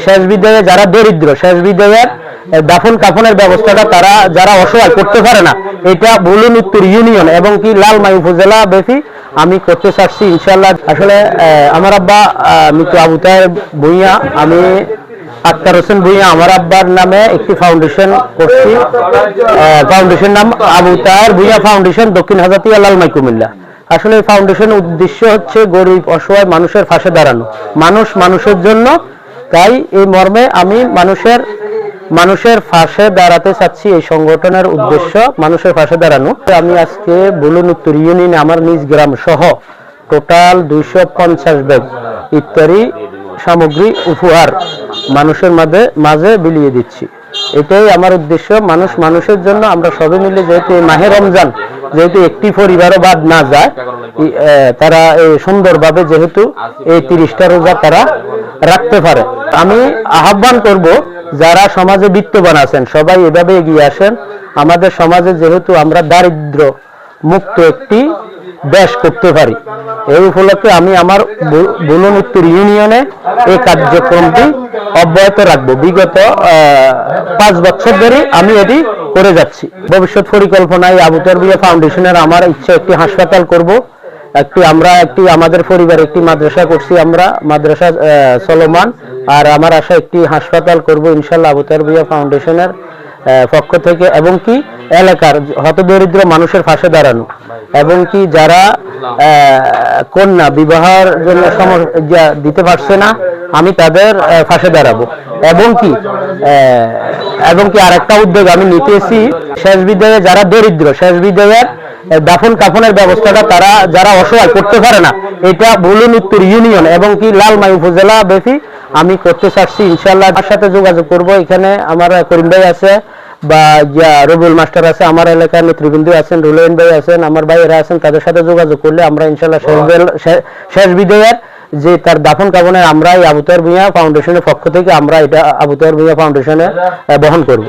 শেষ বিদায়ে যারা দরিদ্র, শেষ বিদায়ের দাফন কাফনের ব্যবস্থাটা তারা যারা অসহায় করতে পারে না, এটা বুলুন উত্তর ইউনিয়ন এবং কি লালমাই উপজেলা ব্যাপী আমি করতে চাচ্ছি ইনশাআল্লাহ। আসলে আমার আব্বা মৃত্যু আবু তাহের ভূঁইয়া, আমি আক্তার হোসেন ভূঁইয়া আমার আব্বার নামে একটি ফাউন্ডেশন করছি। ফাউন্ডেশন নাম আবু তাহের ভূঁইয়া ফাউন্ডেশন, দক্ষিণ হাজাতিয়া, লালমাই, কুমিল্লা। আসলে এই ফাউন্ডেশনের উদ্দেশ্য হচ্ছে গরিব অসহায় মানুষের পাশে দাঁড়ানো, মানুষ মানুষের জন্য। তাই এই মর্মে আমি মানুষের পাশে দাঁড়াতে চাচ্ছি। এই সংগঠনের উদ্দেশ্য মানুষের পাশে দাঁড়ানো। আমি আজকে বুলুন উত্তর ইউনিয়নে আমার নিজ গ্রাম সহ টোটাল 250 ব্যাগ ইত্যাদি সামগ্রী উপহার মানুষের মাঝে বিলিয়ে দিচ্ছি। এটাই আমার উদ্দেশ্য, মানুষ মানুষের জন্য। আমরা সবাই মিলে যেহেতু মাহে রমজান, যেহেতু একটি পরিবারও বাদ না যায়, তারা সুন্দরভাবে যেহেতু এই 30টা রোজা তারা রাখতে পারে। আমি আহ্বান করব যারা সমাজে বিত্তবান আছেন সবাই এভাবে এগিয়ে আসেন। আমাদের সমাজে যেহেতু আমরা দারিদ্র মুক্ত একটি দেশ করতে পারি, এই উপলক্ষে আমি আমার বুলুন উত্তর ইউনিয়নে এই কার্যক্রমটি অব্যাহত রাখবো। বিগত 5 বছর ধরে আমি এটি করে যাচ্ছি। ভবিষ্যৎ পরিকল্পনায় আবু তাহের ভূঁইয়া ফাউন্ডেশনের আমার ইচ্ছা একটি হাসপাতাল করব। আমাদের পরিবারে একটি মাদ্রাসা করছি, আমরা মাদ্রাসা চলমান। আর আমার আশা একটি হাসপাতাল করব ইনশাআল্লাহ আবু তাহের ভূঁইয়া ফাউন্ডেশনের পক্ষ থেকে, এবং কি এলাকার হতদরিদ্র মানুষের পাশে দাঁড়ানো, এবং কি যারা কন্যা বিবাহের জন্য দিতে পারছে না, আমি তাদের পাশে দাঁড়াবো। এবং কি আরেকটা উদ্যোগ আমি নিতেছি, শেষ বিদায়ে যারা দরিদ্র, শেষ বিদায়ের দাফন কাফনের ব্যবস্থাটা তারা যারা অসহায় করতে পারে না, এটা বুলুন উত্তর ইউনিয়ন এবং কি লালমাই উপজেলা ব্যাপী আমি করতে চাচ্ছি ইনশাআল্লাহ। তার সাথে যোগাযোগ করব। এখানে আমার করিম ভাই আছে বা রবিউল মাস্টার আছে, আমার এলাকার নেতৃবৃন্দ আছেন, রুলাইন ভাই আছেন, আমার ভাইয়েরা আছেন। তাদের সাথে যোগাযোগ করলে আমরা ইনশাআল্লাহ শেষ বিদায়ের যে তার দাফন কাফনের আমরা এই আবু তাহের ভূঁইয়া ফাউন্ডেশনের পক্ষ থেকে আমরা এটা আবু তাহের ভূঁইয়া ফাউন্ডেশনে বহন করব।